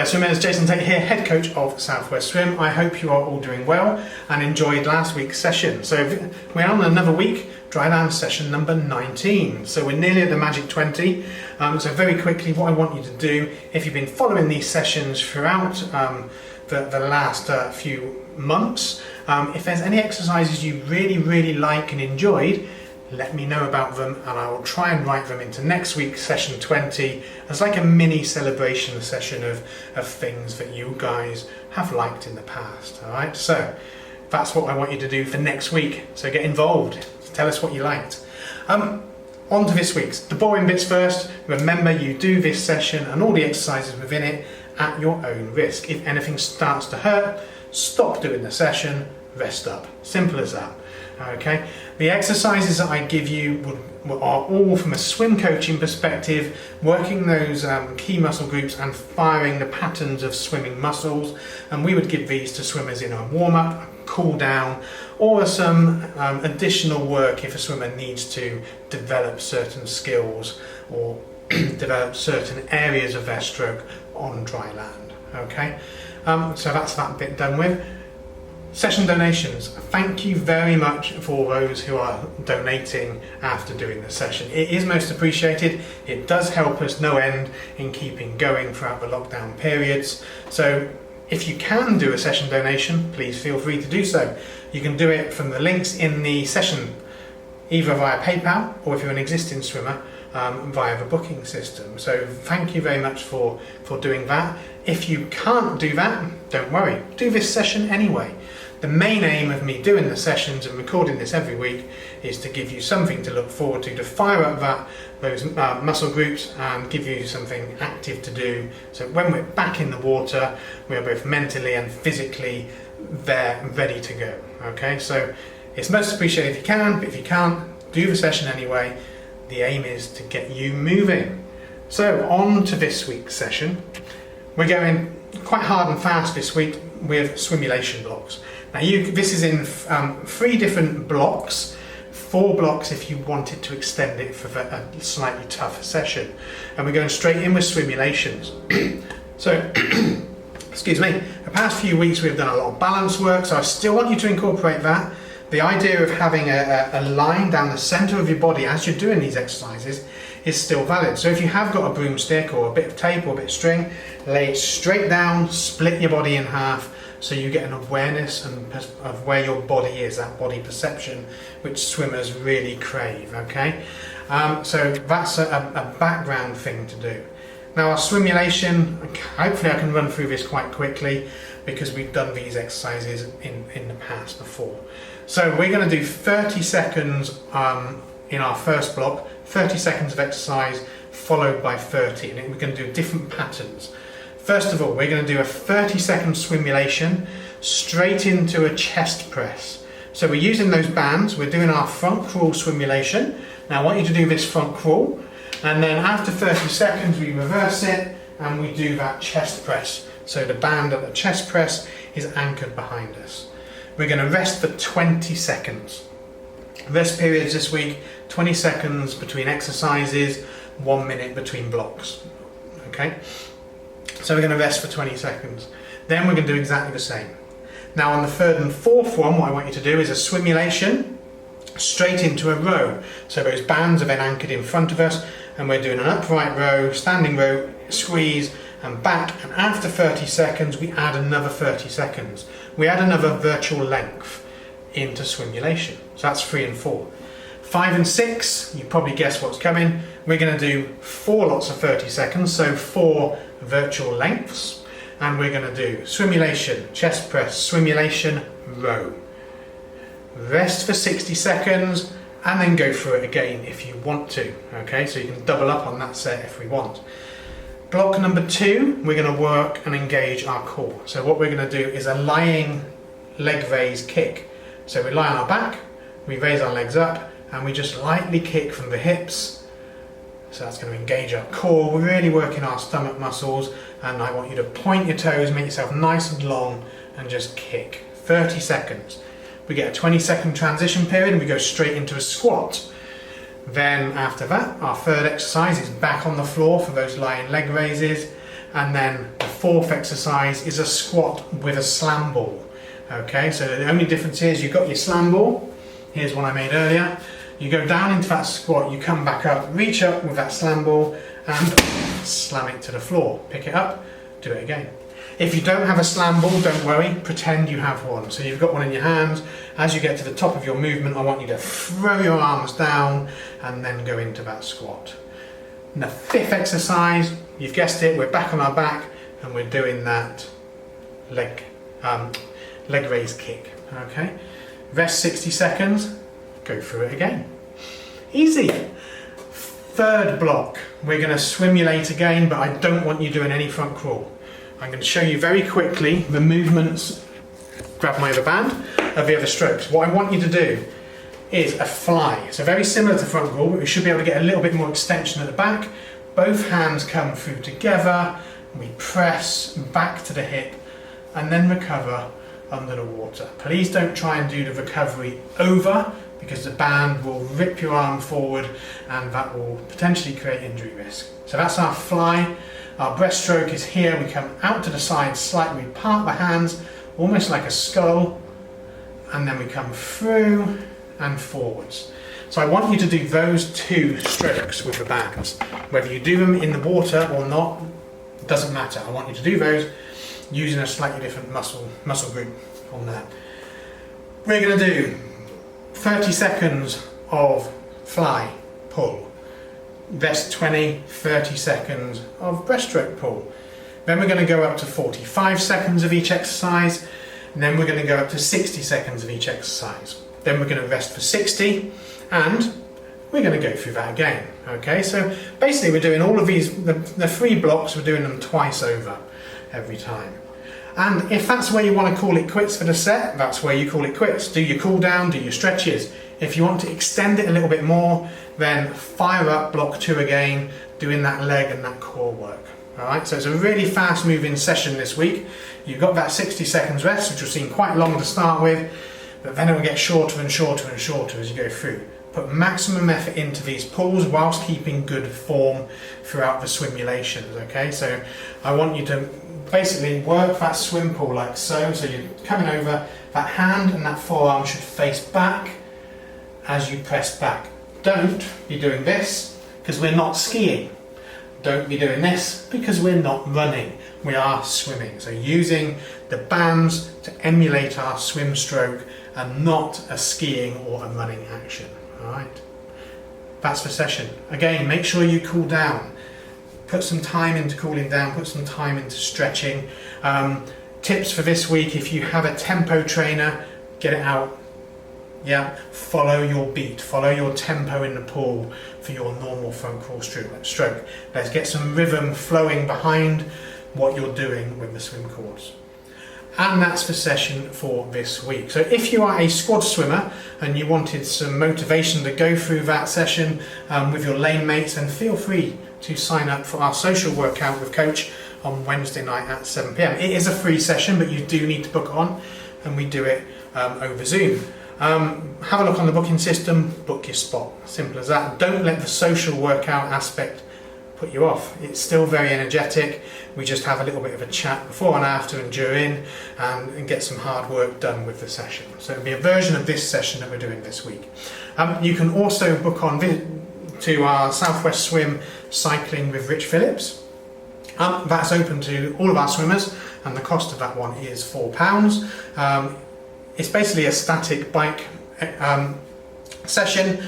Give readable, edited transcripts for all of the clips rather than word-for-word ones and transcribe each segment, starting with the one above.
Hi there swimmers, Jason Tate here, head coach of Southwest Swim. I hope you are all doing well and enjoyed last week's session. So we're on another week, Dryland session number 19. So we're nearly at the magic 20. So very quickly, what I want you to do, if you've been following these sessions throughout the last few months, if there's any exercises you really like and enjoyed, let me know about them and I will try and write them into next week's session 20 as like a mini celebration session of things that you guys have liked in the past. Alright, so that's what I want you to do for next week. So get involved, tell us what you liked. On to this week's. The boring bits first. Remember, you do this session and all the exercises within it at your own risk. If anything starts to hurt, stop doing the session, rest up. Simple as that. Okay, the exercises that I give you are all from a swim coaching perspective, working those key muscle groups and firing the patterns of swimming muscles, and we would give these to swimmers in a warm-up, cool down, or some additional work if a swimmer needs to develop certain skills or develop certain areas of their stroke on dry land. Okay, so that's that bit done with. Session donations. Thank you very much for those who are donating after doing the session. It is most appreciated. It does help us no end in keeping going throughout the lockdown periods. So if you can do a session donation, please feel free to do so. You can do it from the links in the session, either via PayPal or if you're an existing swimmer, via the booking system. So thank you very much for doing that. If you can't do that, don't worry. Do this session anyway. The main aim of me doing the sessions and recording this every week is to give you something to look forward to fire up those muscle groups and give you something active to do. So when we're back in the water, we're both mentally and physically there, ready to go. Okay, so it's most appreciated if you can, but if you can't, do the session anyway. The aim is to get you moving. So on to this week's session. We're going quite hard and fast this week with swimulation blocks. Now this is in 3 different blocks, 4 blocks if you wanted to extend it for a slightly tougher session. And we're going straight in with swimulations. So, excuse me, the past few weeks we've done a lot of balance work, so I still want you to incorporate that. The idea of having a line down the centre of your body as you're doing these exercises is still valid. So if you have got a broomstick or a bit of tape or a bit of string, lay it straight down, split your body in half, so you get an awareness of where your body is, that body perception, which swimmers really crave, okay? So that's a background thing to do. Now our swimulation, hopefully I can run through this quite quickly because we've done these exercises in the past before. So we're going to do 30 seconds in our first block, 30 seconds of exercise followed by 30, and we're going to do different patterns. First of all, we're going to do a 30-second swimulation straight into a chest press. So we're using those bands, we're doing our front crawl swimulation. Now I want you to do this front crawl, and then after 30 seconds we reverse it and we do that chest press. So the band at the chest press is anchored behind us. We're going to rest for 20 seconds. Rest periods this week, 20 seconds between exercises, 1 minute between blocks. Okay? So we're going to rest for 20 seconds. Then we're going to do exactly the same. Now on the 3rd and 4th one, what I want you to do is a swimulation straight into a row. So those bands are then anchored in front of us and we're doing an upright row, standing row, squeeze and back, and after 30 seconds we add another 30 seconds. We add another virtual length into swimulation. So that's 3 and 4. 5 and 6, you probably guess what's coming. We're going to do 4 lots of 30 seconds, so 4 virtual lengths, and we're going to do swimulation, chest press, swimulation, row. Rest for 60 seconds and then go through it again if you want to. Okay, so you can double up on that set if we want. Block number 2, we're going to work and engage our core. So what we're going to do is a lying leg raise kick. So we lie on our back, we raise our legs up, and we just lightly kick from the hips. So that's going to engage our core. We're really working our stomach muscles, and I want you to point your toes, make yourself nice and long, and just kick. 30 seconds. We get a 20-second transition period and we go straight into a squat. Then after that, our 3rd exercise is back on the floor for those lying leg raises, And then the fourth exercise is a squat with a slam ball. Okay, so the only difference is you've got your slam ball. Here's one I made earlier. You go down into that squat, you come back up, reach up with that slam ball and slam it to the floor. Pick it up, do it again. If you don't have a slam ball, don't worry, pretend you have one. So you've got one in your hand. As you get to the top of your movement, I want you to throw your arms down and then go into that squat. And the fifth exercise, you've guessed it, we're back on our back and we're doing that leg raise kick. Okay, rest 60 seconds, go through it again. Easy. Third block, we're going to swimulate again, but I don't want you doing any front crawl. I'm going to show you very quickly the movements, grab my other band, of the other strokes. What I want you to do is a fly. So very similar to front crawl, but we should be able to get a little bit more extension at the back. Both hands come through together, we press back to the hip and then recover under the water. Please don't try and do the recovery over, because the band will rip your arm forward and that will potentially create injury risk. So that's our fly. Our breaststroke is here. We come out to the side slightly, we part the hands almost like a skull, and then we come through and forwards. So I want you to do those two strokes with the bands. Whether you do them in the water or not, doesn't matter. I want you to do those using a slightly different muscle group on that. We're going to do 30 seconds of fly pull, rest 30 seconds of breaststroke pull. Then we're going to go up to 45 seconds of each exercise, and then we're going to go up to 60 seconds of each exercise. Then we're going to rest for 60, and we're going to go through that again. Okay, so basically we're doing all of these, the 3 blocks, we're doing them twice over every time. And if that's where you want to call it quits for the set, that's where you call it quits. Do your cool down, do your stretches. If you want to extend it a little bit more, then fire up block 2 again, doing that leg and that core work. Alright, so it's a really fast moving session this week. You've got that 60 seconds rest, which will seem quite long to start with, but then it will get shorter and shorter and shorter as you go through. Put maximum effort into these pulls whilst keeping good form throughout the swimulations. Okay, so I want you to basically work that swim pull like so. So you're coming over, that hand and that forearm should face back as you press back. Don't be doing this because we're not skiing. Don't be doing this because we're not running. We are swimming. So using the bands to emulate our swim stroke and not a skiing or a running action. Alright, that's the session. Again, make sure you cool down. Put some time into cooling down, put some time into stretching. Tips for this week: if you have a tempo trainer, get it out. Yeah, follow your beat, follow your tempo in the pool for your normal front crawl stroke. Let's get some rhythm flowing behind what you're doing with the swim chords. And that's the session for this week. So if you are a squad swimmer and you wanted some motivation to go through that session with your lane mates, then feel free to sign up for our social workout with Coach on Wednesday night at 7 p.m. It is a free session, but you do need to book on, and we do it over Zoom. Have a look on the booking system, book your spot. Simple as that. Don't let the social workout aspect put you off. It's still very energetic. We just have a little bit of a chat before and after and during, and get some hard work done with the session. So it'll be a version of this session that we're doing this week. You can also book on to our Southwest Swim Cycling with Rich Phillips. That's open to all of our swimmers, and the cost of that one is £4. It's basically a static bike session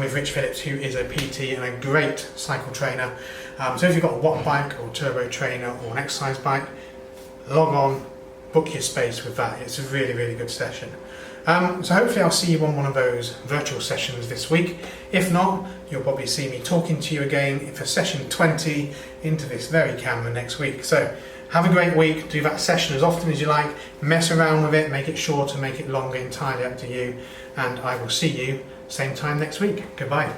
with Rich Phillips, who is a PT and a great cycle trainer. So if you've got a watt bike or turbo trainer or an exercise bike, log on, book your space with that. It's a really, really good session. So hopefully I'll see you on one of those virtual sessions this week. If not, you'll probably see me talking to you again for session 20 into this very camera next week. So have a great week, do that session as often as you like, mess around with it, make it shorter, make it longer, entirely up to you, and I will see you same time next week. Goodbye.